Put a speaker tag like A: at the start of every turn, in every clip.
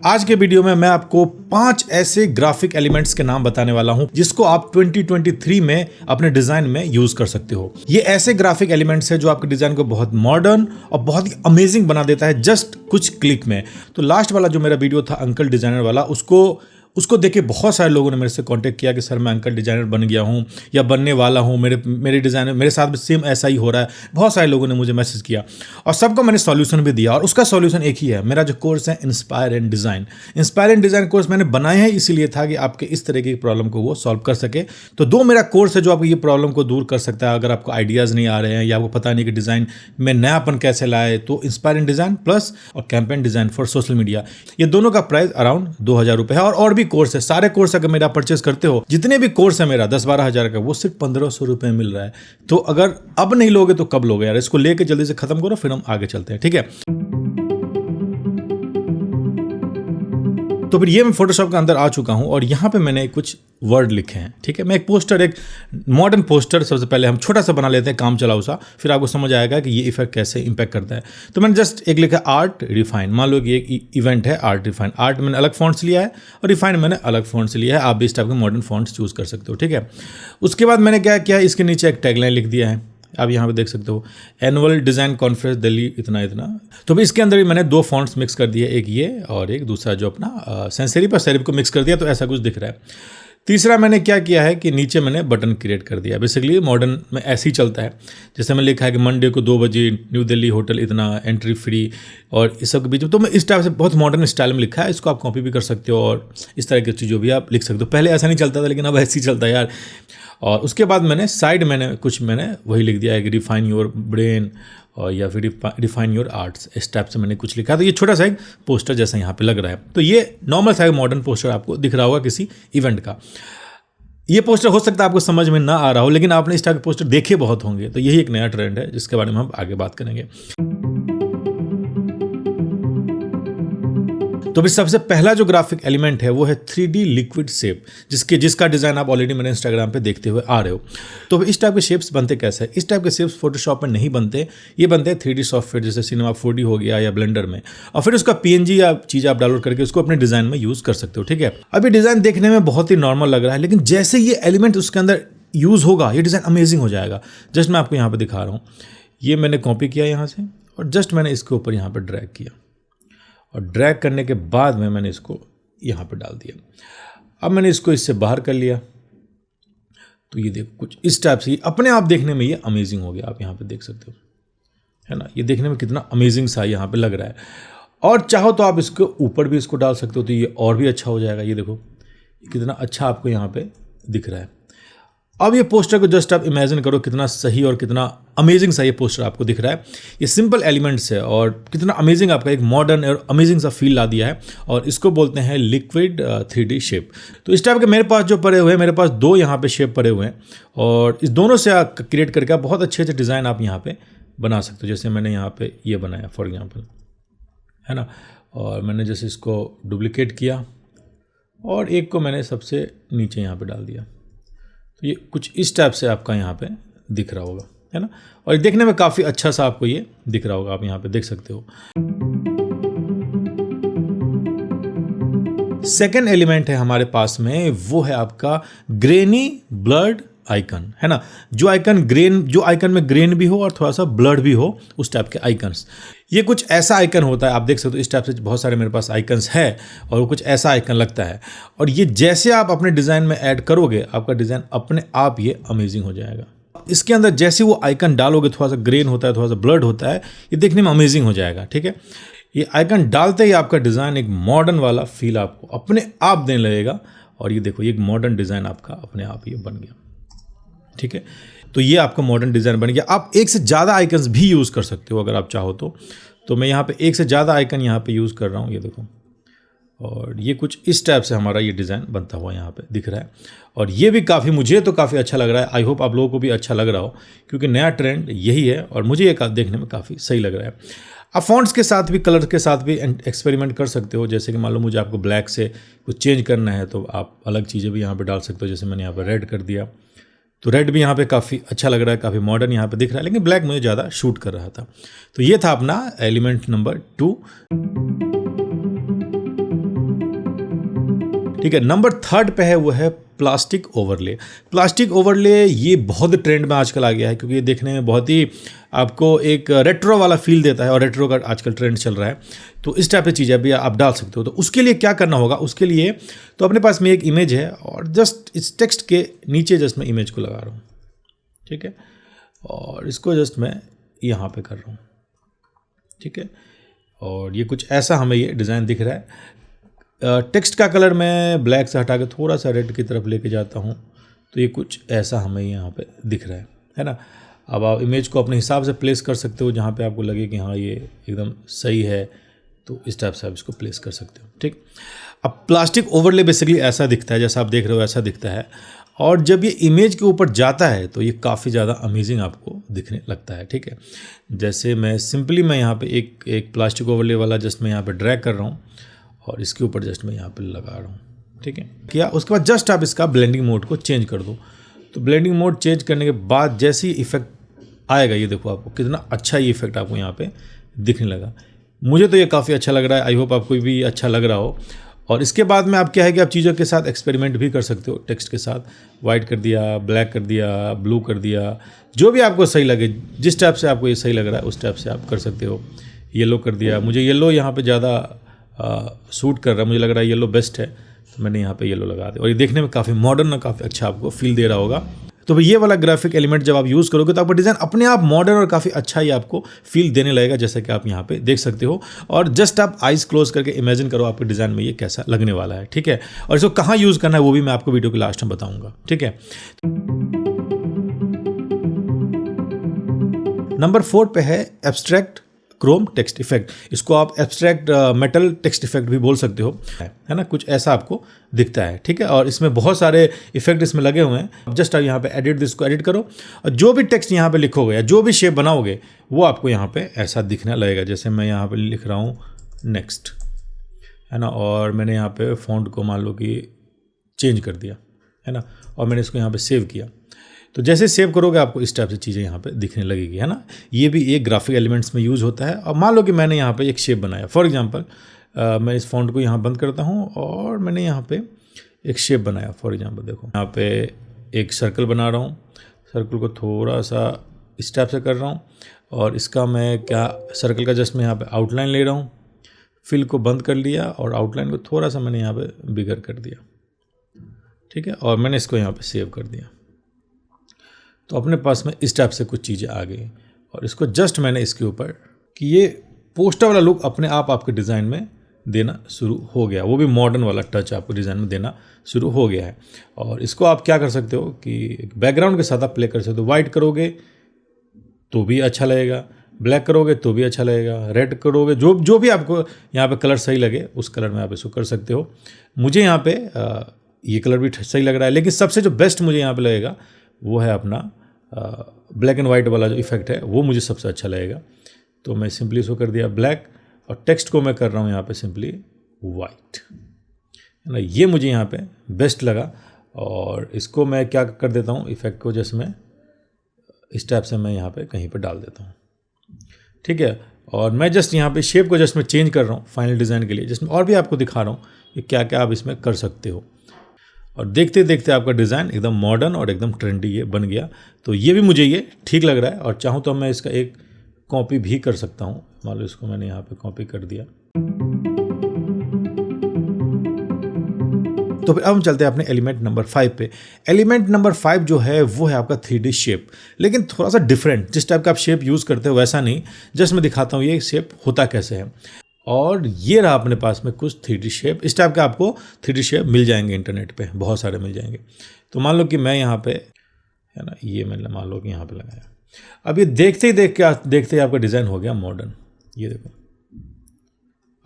A: आज के वीडियो में मैं आपको 5 ऐसे ग्राफिक एलिमेंट्स के नाम बताने वाला हूं जिसको आप 2023 में अपने डिजाइन में यूज कर सकते हो। ये ऐसे ग्राफिक एलिमेंट्स है जो आपके डिजाइन को बहुत मॉडर्न और बहुत ही अमेजिंग बना देता है जस्ट कुछ क्लिक में। तो लास्ट वाला जो मेरा वीडियो था अंकल डिजाइनर वाला, उसको देख के बहुत सारे लोगों ने मेरे से कांटेक्ट किया कि सर मैं अंकल डिजाइनर बन गया हूँ या बनने वाला हूँ, मेरे डिजाइनर मेरे साथ भी सेम ऐसा ही हो रहा है। बहुत सारे लोगों ने मुझे मैसेज किया और सबको मैंने सॉल्यूशन भी दिया और उसका सॉल्यूशन एक ही है। मेरा जो कोर्स है इंस्पायर एंड डिज़ाइन कोर्स मैंने बनाया है इसीलिए था कि आपके इस तरह की प्रॉब्लम को वो सॉल्व कर सके। तो 2 मेरा कोर्स है जो आपको ये प्रॉब्लम को दूर कर सकता है। अगर आपको आइडियाज़ नहीं आ रहे हैं या आपको पता नहीं कि डिज़ाइन में नयापन कैसे लाए, तो इंस्पायर एंड डिज़ाइन प्लस और campaign design for social media, ये दोनों का प्राइस अराउंड 2000 रुपये है। और भी कोर्स है, सारे कोर्स अगर मेरा परचेस करते हो, जितने भी कोर्स है मेरा 10-12 हज़ार का, वो सिर्फ 1500 रुपये मिल रहा है। तो अगर अब नहीं लोगे तो कब लोगे यार? इसको लेके जल्दी से खत्म करो, फिर हम आगे चलते हैं, ठीक है? तो फिर ये मैं फोटोशॉप के अंदर आ चुका हूं और यहां पे मैंने कुछ वर्ड लिखे हैं, ठीक है? मैं एक मॉडर्न पोस्टर सबसे पहले हम छोटा सा बना लेते हैं, काम चलाऊ सा, फिर आपको समझ आएगा कि ये इफेक्ट कैसे इंपैक्ट करता है। तो मैंने जस्ट एक लिखा आर्ट रिफाइन। मान लो कि एक इवेंट है आर्ट रिफाइन। आर्ट मैंने अलग फॉन्ट से लिया है और रिफाइन मैंने अलग फॉन्ट से लिया है। आप भी इस टाइप के मॉडर्न फॉन्ट्स चूज कर सकते हो, ठीक है? उसके बाद मैंने क्या किया, इसके नीचे एक टैगलाइन लिख दिया है। आप यहाँ पे देख सकते हो, एनुअल डिज़ाइन कॉन्फ्रेंस दिल्ली इतना इतना। तो भी इसके अंदर भी मैंने 2 फॉन्ट्स मिक्स कर दिए, एक ये और एक दूसरा जो अपना सैंस सेरिफ और सेरिफ को मिक्स कर दिया, तो ऐसा कुछ दिख रहा है। तीसरा मैंने क्या किया है कि नीचे मैंने बटन क्रिएट कर दिया। बेसिकली मॉडर्न में ऐसे ही चलता है, जैसे मैंने लिखा है कि मंडे को 2 बजे न्यू दिल्ली होटल इतना, एंट्री फ्री और इस सब के बीच में। तो मैं इस टाइप से बहुत मॉडर्न स्टाइल में लिखा है। इसको आप कॉपी भी कर सकते हो और इस तरह की चीज़ों भी आप लिख सकते हो। पहले ऐसा नहीं चलता था लेकिन अब ऐसे ही चलता है यार। और उसके बाद मैंने साइड मैंने वही लिख दिया है कि रिफाइन योर ब्रेन और या फिर रिफाइन योर आर्ट्स, इस टाइप से मैंने कुछ लिखा। तो ये छोटा सा एक पोस्टर जैसा यहाँ पे लग रहा है। तो ये नॉर्मल सा एक मॉडर्न पोस्टर आपको दिख रहा होगा किसी इवेंट का। ये पोस्टर हो सकता है आपको समझ में ना आ रहा हो, लेकिन आपने इस टाइप के पोस्टर देखे बहुत होंगे। तो यही एक नया ट्रेंड है जिसके बारे में हम आगे बात करेंगे। तो भी सबसे पहला जो ग्राफिक एलिमेंट है वो है 3D लिक्विड शेप, जिसका डिज़ाइन आप ऑलरेडी मेरे इंस्टाग्राम पे देखते हुए आ रहे हो। तो इस टाइप के शेप्स बनते कैसे? इस टाइप के शेप्स फोटोशॉप में नहीं बनते, ये बनते हैं 3D सॉफ्टवेयर जैसे सिनेमा 4D हो गया या ब्लेंडर में, और फिर उसका PNG या चीज़ आप डाउनलोड करके उसको अपने डिज़ाइन में यूज़ कर सकते हो, ठीक है? अभी डिज़ाइन देखने में बहुत ही नॉर्मल लग रहा है, लेकिन जैसे ये एलिमेंट उसके अंदर यूज़ होगा ये डिज़ाइन अमेजिंग हो जाएगा। जस्ट मैं आपको यहाँ पर दिखा रहा हूँ। ये मैंने कॉपी किया यहाँ से और जस्ट मैंने इसके ऊपर यहाँ पर ड्रैग किया और ड्रैग करने के बाद में मैंने इसको यहाँ पर डाल दिया। अब मैंने इसको इससे बाहर कर लिया। तो ये देखो कुछ इस टाइप से अपने आप देखने में ये अमेजिंग हो गया। आप यहाँ पे देख सकते हो, है ना? ये देखने में कितना अमेजिंग सा यहाँ पे लग रहा है। और चाहो तो आप इसके ऊपर भी इसको डाल सकते हो, तो ये और भी अच्छा हो जाएगा। ये देखो कितना अच्छा आपको यहाँ पे दिख रहा है। अब ये पोस्टर को जस्ट आप इमेजिन करो कितना सही और कितना अमेजिंग सा ये पोस्टर आपको दिख रहा है। ये सिंपल एलिमेंट्स है और कितना अमेजिंग आपका एक मॉडर्न और अमेजिंग सा फील ला दिया है, और इसको बोलते हैं लिक्विड 3D शेप। तो इस टाइप के मेरे पास जो पड़े हुए हैं, मेरे पास 2 यहाँ पे शेप पड़े हुए हैं और इस दोनों से आप क्रिएट करके बहुत अच्छे अच्छे डिज़ाइन आप यहाँ पे बना सकते हो। जैसे मैंने यहाँ पे ये बनाया फॉर एग्जाम्पल, है ना? और मैंने जैसे इसको डुप्लीकेट किया और एक को मैंने सबसे नीचे यहाँ पर डाल दिया। तो ये कुछ इस टाइप से आपका यहाँ पे दिख रहा होगा, है ना? और देखने में काफ़ी अच्छा सा आपको ये दिख रहा होगा। आप यहाँ पे देख सकते हो। सेकेंड एलिमेंट है हमारे पास में, वो है आपका ग्रेनी ब्लर्ड आइकन, है ना? जो आइकन में ग्रेन भी हो और थोड़ा सा ब्लड भी हो, उस टाइप के आइकन्स। ये कुछ ऐसा आइकन होता है, आप देख सकते हो इस टाइप से बहुत सारे मेरे पास आइकन्स है और वो कुछ ऐसा आइकन लगता है। और ये जैसे आप अपने डिज़ाइन में ऐड करोगे, आपका डिज़ाइन अपने आप ये अमेजिंग हो जाएगा। इसके अंदर जैसे वो आइकन डालोगे, थोड़ा सा ग्रेन होता है, थोड़ा सा ब्लड होता है, ये देखने में अमेजिंग हो जाएगा, ठीक है? ये आइकन डालते ही आपका डिज़ाइन एक मॉडर्न वाला फील आपको अपने आप देने लगेगा। और ये देखो, ये एक मॉडर्न डिज़ाइन आपका अपने आप ये बन गया, ठीक है? तो ये आपका मॉडर्न डिज़ाइन बन गया। आप एक से ज़्यादा आइकन्स भी यूज़ कर सकते हो अगर आप चाहो तो मैं यहाँ पे एक से ज़्यादा आइकन यहाँ पे यूज़ कर रहा हूँ, ये देखो। और ये कुछ इस टाइप से हमारा ये डिज़ाइन बनता हुआ यहाँ पे दिख रहा है। और ये भी मुझे तो काफ़ी अच्छा लग रहा है। आई होप आप लोगों को भी अच्छा लग रहा हो, क्योंकि नया ट्रेंड यही है और मुझे ये देखने में काफ़ी सही लग रहा है। आप फॉन्ट्स के साथ भी, कलर के साथ भी एक्सपेरिमेंट कर सकते हो। जैसे कि मान लो मुझे आपको ब्लैक से कुछ चेंज करना है तो आप अलग चीज़ें भी यहाँ पे डाल सकते हो। जैसे मैंने यहाँ पे रेड कर दिया, तो रेड भी यहाँ पे काफ़ी अच्छा लग रहा है, काफ़ी मॉडर्न यहाँ पे दिख रहा है, लेकिन ब्लैक मुझे ज़्यादा शूट कर रहा था। तो ये था अपना एलिमेंट नंबर 2। ठीक है। नंबर 3 पे है वो है प्लास्टिक ओवरले। प्लास्टिक ओवरले ये बहुत ट्रेंड में आजकल आ गया है, क्योंकि ये देखने में बहुत ही आपको एक रेट्रो वाला फील देता है, और रेट्रो का आजकल ट्रेंड चल रहा है। तो इस टाइप की चीज़ें भी आप डाल सकते हो। तो उसके लिए क्या करना होगा, उसके लिए तो अपने पास में एक इमेज है, और जस्ट इस टेक्स्ट के नीचे जस्ट मैं इमेज को लगा रहा हूँ, ठीक है, और इसको जस्ट मैं यहाँ पे कर रहा हूँ, ठीक है। और ये कुछ ऐसा हमें ये डिज़ाइन दिख रहा है। टेक्स्ट का कलर मैं ब्लैक से हटा के थोड़ा सा रेड की तरफ लेके जाता हूँ, तो ये कुछ ऐसा हमें यहाँ पे दिख रहा है ना। अब आप इमेज को अपने हिसाब से प्लेस कर सकते हो, जहाँ पे आपको लगे कि हाँ ये एकदम सही है, तो इस टाइप से आप इसको प्लेस कर सकते हो, ठीक। अब प्लास्टिक ओवरले बेसिकली ऐसा दिखता है, जैसा आप देख रहे हो ऐसा दिखता है, और जब ये इमेज के ऊपर जाता है तो ये काफ़ी ज़्यादा अमेजिंग आपको दिखने लगता है, ठीक है। जैसे मैं यहाँ पे एक प्लास्टिक ओवरले वाला जस्ट मैं यहाँ पे ड्रैग कर रहा हूँ, और इसके ऊपर जस्ट मैं यहाँ पे लगा रहा हूँ, ठीक है। किया, उसके बाद जस्ट आप इसका ब्लेंडिंग मोड को चेंज कर दो। तो ब्लेंडिंग मोड चेंज करने के बाद जैसे ही इफेक्ट आएगा, ये देखो आपको कितना अच्छा ये इफेक्ट आपको यहाँ पे दिखने लगा। मुझे तो ये काफ़ी अच्छा लग रहा है, आई होप आपको भी अच्छा लग रहा हो। और इसके बाद में आप क्या है कि आप चीज़ों के साथ एक्सपेरिमेंट भी कर सकते हो। टेक्स्ट के साथ वाइट कर दिया, ब्लैक कर दिया, ब्लू कर दिया, जो भी आपको सही लगे, जिस टाइप से आपको ये सही लग रहा है उस टाइप से आप कर सकते हो। येलो कर दिया, मुझे येलो यहाँ पे ज़्यादा सूट कर रहा है, मुझे लग रहा है येलो बेस्ट है, तो मैंने यहाँ पे येलो लगा दिया, और ये देखने में काफ़ी मॉडर्न और काफ़ी अच्छा आपको फील दे रहा होगा। तो ये वाला ग्राफिक एलिमेंट जब आप यूज़ करोगे तो आपका डिज़ाइन अपने आप मॉडर्न और काफ़ी अच्छा ही आपको फील देने लगेगा, जैसा कि आप यहाँ पे देख सकते हो। और जस्ट आप आइज क्लोज करके इमेजिन करो आपके डिज़ाइन में ये कैसा लगने वाला है, ठीक है। और इसको कहाँ यूज़ करना है वो भी मैं आपको वीडियो के लास्ट में बताऊँगा, ठीक है। नंबर 4 पे है एब्स्ट्रैक्ट क्रोम टेक्स्ट इफेक्ट। इसको आप एब्स्ट्रैक्ट मेटल टेक्स्ट इफेक्ट भी बोल सकते हो, है ना। कुछ ऐसा आपको दिखता है, ठीक है। और इसमें बहुत सारे इफेक्ट इसमें लगे हुए हैं। जस्ट आप यहाँ पे एडिट दिस को एडिट करो, और जो भी टेक्स्ट यहाँ पे लिखोगे या जो भी शेप बनाओगे वो आपको यहाँ पे ऐसा दिखने लगेगा। जैसे मैं यहाँ पे लिख रहा हूँ नेक्स्ट, है ना, और मैंने यहाँ पे फॉन्ट को मान लो कि चेंज कर दिया, है ना, और मैंने इसको यहाँ पे सेव किया। तो जैसे सेव करोगे आपको इस टाइप से चीज़ें यहाँ पे दिखने लगेगी, है ना। ये भी एक ग्राफिक एलिमेंट्स में यूज़ होता है। और मान लो कि मैंने यहाँ पे एक शेप बनाया, फॉर एग्जांपल मैं इस फॉन्ट को यहाँ बंद करता हूँ, और मैंने यहाँ पे एक शेप बनाया। फॉर एग्जांपल देखो, यहाँ पे एक सर्कल बना रहा हूँ, सर्कल को थोड़ा सा इस टाइप से कर रहा हूँ, और इसका मैं क्या सर्कल का जस्ट मैं यहाँ पर आउटलाइन ले रहा हूँ, फिल को बंद कर लिया, और आउटलाइन को थोड़ा सा मैंने यहाँ पर बिगर कर दिया, ठीक है, और मैंने इसको यहाँ पर सेव कर दिया। तो अपने पास में इस टाइप से कुछ चीज़ें आ गई, और इसको जस्ट मैंने इसके ऊपर कि ये पोस्टर वाला लुक अपने आप आपके डिज़ाइन में देना शुरू हो गया, वो भी मॉडर्न वाला टच आपको डिज़ाइन में देना शुरू हो गया है। और इसको आप क्या कर सकते हो कि बैकग्राउंड के साथ आप प्ले कर सकते हो। वाइट करोगे तो भी अच्छा लगेगा, ब्लैक करोगे तो भी अच्छा लगेगा, रेड करोगे, जो भी आपको यहाँ पे कलर सही लगे उस कलर में आप इसको कर सकते हो। मुझे यहाँ पे ये कलर भी सही लग रहा है, लेकिन सबसे जो बेस्ट मुझे यहाँ पे लगेगा वो है अपना ब्लैक एंड वाइट वाला जो इफेक्ट है, वो मुझे सबसे अच्छा लगेगा। तो मैं सिंपली इसको कर दिया ब्लैक, और टेक्स्ट को मैं कर रहा हूँ यहाँ पे सिंपली वाइट, है ना। ये मुझे यहाँ पे बेस्ट लगा, और इसको मैं क्या कर देता हूँ, इफेक्ट को जैसे मैं इस टाइप से मैं यहाँ पे कहीं पे डाल देता हूँ, ठीक है। और मैं जस्ट यहाँ पे शेप को जस्ट मैं चेंज कर रहा हूँ फाइनल डिज़ाइन के लिए, जिसमें और भी आपको दिखा रहा हूँ कि क्या क्या आप इसमें कर सकते हो। और देखते देखते आपका डिज़ाइन एकदम मॉडर्न और एकदम ट्रेंडी ये बन गया। तो ये भी मुझे ये ठीक लग रहा है, और चाहूँ तो मैं इसका एक कॉपी भी कर सकता हूँ। मान लो इसको मैंने यहाँ पे कॉपी कर दिया। तो फिर अब हम चलते हैं अपने एलिमेंट नंबर 5 पे। एलिमेंट नंबर 5 जो है वो है आपका 3D शेप, लेकिन थोड़ा सा डिफरेंट। जिस टाइप का आप शेप यूज़ करते हो वैसा नहीं, जस्ट मैं दिखाता हूँ ये शेप होता कैसे है। और ये रहा अपने पास में कुछ 3D शेप। इस टाइप का आपको 3D शेप मिल जाएंगे इंटरनेट पे, बहुत सारे मिल जाएंगे। तो मान लो कि मैं यहाँ पे, है ना, ये मैंने मान लो कि यहाँ पे लगाया। अब ये देखते ही आपका डिज़ाइन हो गया मॉडर्न। ये देखो,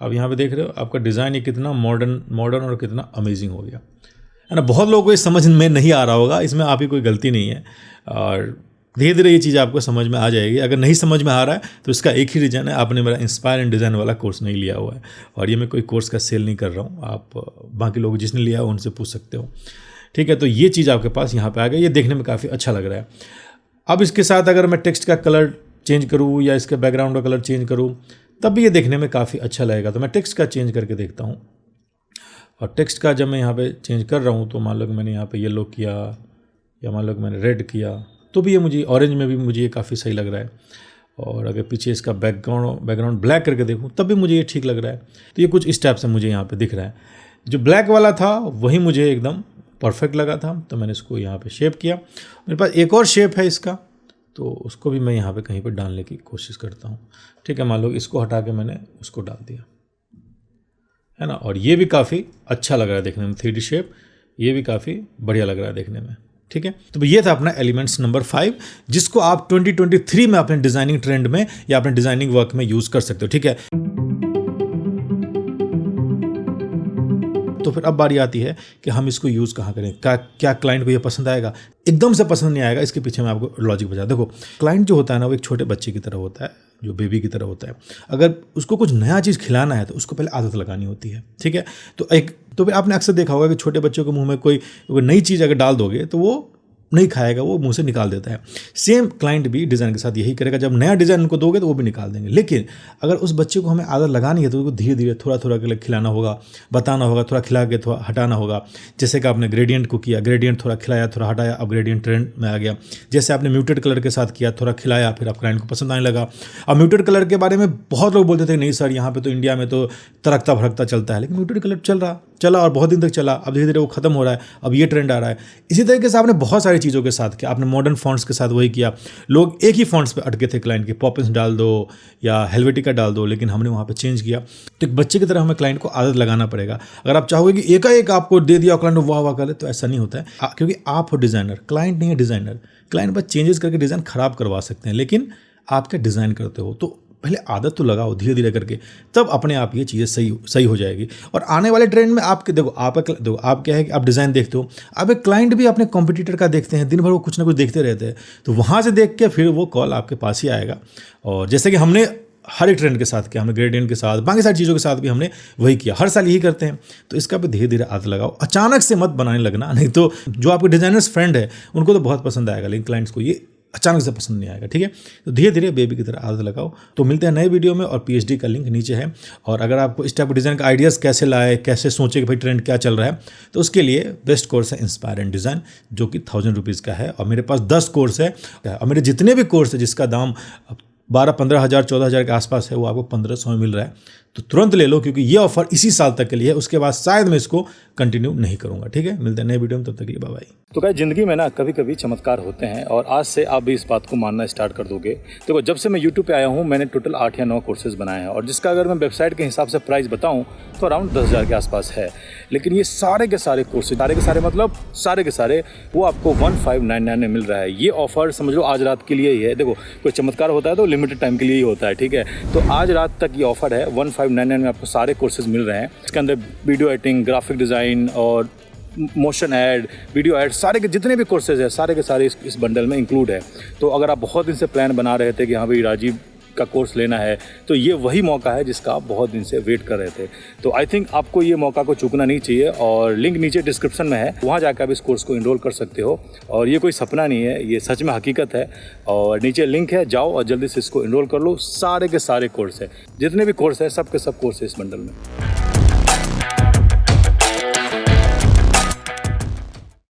A: अब यहाँ पे देख रहे हो आपका डिज़ाइन ये कितना मॉडर्न और कितना अमेजिंग हो गया, है ना। बहुत लोगों को ये समझ में नहीं आ रहा होगा, इसमें आप ही कोई गलती नहीं है, और धीरे धीरे ये चीज़ आपको समझ में आ जाएगी। अगर नहीं समझ में आ रहा है तो इसका एक ही रीज़न है, आपने मेरा इंस्पायर एंड डिज़ाइन वाला कोर्स नहीं लिया हुआ है। और ये मैं कोई कोर्स का सेल नहीं कर रहा हूँ, आप बाकी लोग जिसने लिया है उनसे पूछ सकते हो, ठीक है। तो ये चीज़ आपके पास यहाँ पे आ गई, ये देखने में काफ़ी अच्छा लग रहा है। अब इसके साथ अगर मैं टेक्स्ट का कलर चेंज करूँ या इसके बैकग्राउंड का कलर चेंज करूँ तब भी ये देखने में काफ़ी अच्छा लगेगा। तो मैं टेक्स्ट का चेंज करके देखता हूँ, और टेक्स्ट का जब मैं यहाँ पे चेंज कर रहा हूँ तो मान लो कि मैंने यहाँ पे येलो किया या मान लो कि मैंने रेड किया तो भी ये मुझे ऑरेंज में भी मुझे ये काफ़ी सही लग रहा है। और अगर पीछे इसका बैकग्राउंड ब्लैक करके देखूँ तब भी मुझे ये ठीक लग रहा है। तो ये कुछ इस टाइप से मुझे यहाँ पे दिख रहा है। जो ब्लैक वाला था वही मुझे एकदम परफेक्ट लगा था, तो मैंने इसको यहाँ पे शेप किया। मेरे पास एक और शेप है इसका, तो उसको भी मैं यहाँ पे कहीं पे डालने की कोशिश करता हूँ। ठीक है, मान लो इसको हटा के मैंने उसको डाल दिया, है ना। और ये भी काफ़ी अच्छा लग रहा है देखने में, 3D शेप, ये भी काफ़ी बढ़िया लग रहा है देखने में। ठीक है, तो ये था अपना एलिमेंट्स नंबर 5, जिसको आप 2023 में अपने डिज़ाइनिंग ट्रेंड में या अपने डिज़ाइनिंग वर्क में यूज़ कर सकते हो। ठीक है, तो फिर अब बारी आती है कि हम इसको यूज़ कहाँ करें, क्या क्लाइंट को ये पसंद आएगा। एकदम से पसंद नहीं आएगा, इसके पीछे मैं आपको लॉजिक बता। देखो, क्लाइंट जो होता है ना, वो एक छोटे बच्चे की तरह होता है, जो बेबी की तरह होता है। अगर उसको कुछ नया चीज़ खिलाना है तो उसको पहले आदत लगानी होती है। ठीक है, तो फिर आपने अक्सर देखा होगा कि छोटे बच्चों के मुंह में कोई नई चीज़ अगर डाल दोगे तो वो नहीं खाएगा, वो मुंह से निकाल देता है। सेम क्लाइंट भी डिज़ाइन के साथ यही करेगा, जब नया डिज़ाइन उनको दोगे तो वो भी निकाल देंगे। लेकिन अगर उस बच्चे को हमें आदत लगानी है तो उसको धीरे धीरे थोड़ा थोड़ा करके खिलाना होगा, बताना होगा, थोड़ा खिला के थोड़ा हटाना होगा। जैसे कि आपने ग्रेडियंट को किया, ग्रेडियंट थोड़ा खिलाया थोड़ा हटाया, अब ग्रेडियंट ट्रेंड में आ गया। जैसे आपने म्यूटेड कलर के साथ किया, थोड़ा खिलाया, फिर आप क्लाइंट को पसंद आने लगा। अब म्यूटेड कलर के बारे में बहुत लोग बोलते थे नहीं सर, यहाँ पे तो इंडिया में तो तरकता भड़कता चलता है, लेकिन म्यूटेड कलर चला और बहुत दिन तक चला। अब धीरे धीरे वो खत्म हो रहा है, अब ये ट्रेंड आ रहा है। इसी तरीके से आपने बहुत सारी चीज़ों के साथ किया, आपने मॉडर्न फॉन्ट्स के साथ वही किया। लोग एक ही फॉन्ट्स पे अटके थे क्लाइंट के, पॉपिंस डाल दो या हेल्वेटिका डाल दो, लेकिन हमने वहाँ पे चेंज किया। तो एक बच्चे की तरह हमें क्लाइंट को आदत लगाना पड़ेगा। अगर आप चाहोगे कि एकाएक आपको दे दिया क्लाइंट वाह वाह करे, तो ऐसा नहीं होता है, क्योंकि आप हो डिज़ाइनर, क्लाइंट नहीं है डिज़ाइनर। क्लाइंट बस चेंजेस करके डिज़ाइन खराब करवा सकते हैं, लेकिन आप क्या डिज़ाइन करते हो, तो पहले आदत तो लगाओ धीरे धीरे करके, तब अपने आप ये चीज़ें सही हो जाएगी। और आने वाले ट्रेंड में आपके देखो आप क्या है कि आप डिज़ाइन देखते हो, अब एक क्लाइंट भी अपने कॉम्पिटिटर का देखते हैं, दिन भर वो कुछ ना कुछ देखते रहते हैं, तो वहाँ से देख के फिर वो कॉल आपके पास ही आएगा। और जैसे कि हमने हर एक ट्रेंड के साथ किया, हमने ग्रेडियंट के साथ, बाकी सारी चीज़ों के साथ भी हमने वही किया, हर साल यही करते हैं। तो इसका भी धीरे धीरे आदत लगाओ, अचानक से मत बनाने लगना, नहीं तो जो आपके डिज़ाइनर्स फ्रेंड है उनको तो बहुत पसंद आएगा, लेकिन क्लाइंट्स को ये अचानक से पसंद नहीं आएगा। ठीक है, तो धीरे धीरे बेबी की तरह आदत लगाओ। तो मिलते हैं नए वीडियो में, और PhD का लिंक नीचे है। और अगर आपको इस टाइप के डिज़ाइन का आइडियाज़ कैसे लाए, कैसे सोचे कि भाई ट्रेंड क्या चल रहा है, तो उसके लिए बेस्ट कोर्स है इंस्पायर एंड डिज़ाइन, जो कि 1000 रुपीज़ का है। और मेरे पास 10 कोर्स है, और मेरे जितने भी कोर्स है जिसका दाम 12-15 हज़ार 14 हज़ार के आसपास है, वो आपको 1500 में मिल रहा है। तो तुरंत ले लो, क्योंकि ये ऑफर इसी साल तक के लिए है, उसके बाद शायद मैं इसको कंटिन्यू नहीं करूंगा। ठीक है, मिलते हैं नए वीडियो में, तब तक के लिए बाय बाय।
B: तो क्या ज़िंदगी में ना कभी कभी चमत्कार होते हैं, और आज से आप भी इस बात को मानना स्टार्ट कर दोगे। देखो, जब से मैं YouTube पे आया हूँ मैंने टोटल 8 या 9 कोर्सेज बनाए हैं, और जिसका अगर मैं वेबसाइट के हिसाब से प्राइस बताऊँ तो अराउंड 10,000 के आसपास है। लेकिन ये सारे के सारे कोर्सेज, सारे के सारे वो आपको 1599 में मिल रहा है। ये ऑफर समझ लो आज रात के लिए ही है। देखो, कोई चमत्कार होता है तो लिमिटेड टाइम के लिए ही होता है। ठीक है, तो आज रात तक ये ऑफर है, 1599 में आपको सारे कोर्सेज मिल रहे हैं। इसके अंदर वीडियो एडिटिंग, ग्राफिक डिज़ाइन और मोशन ऐड, वीडियो ऐड, सारे के जितने भी कोर्सेज हैं सारे के सारे इस बंडल में इंक्लूड है। तो अगर आप बहुत दिन से प्लान बना रहे थे कि हाँ भाई राजीव का कोर्स लेना है, तो ये वही मौका है जिसका आप बहुत दिन से वेट कर रहे थे। तो आई थिंक आपको ये मौका को चूकना नहीं चाहिए, और लिंक नीचे डिस्क्रिप्शन में है, वहाँ जाकर आप इस कोर्स को इनरोल कर सकते हो। और ये कोई सपना नहीं है, ये सच में हकीकत है। और नीचे लिंक है, जाओ और जल्दी से इसको इनरोल कर लो। सारे के सारे कोर्स है, जितने भी कोर्स है सब के सब कोर्स है इस बंडल में।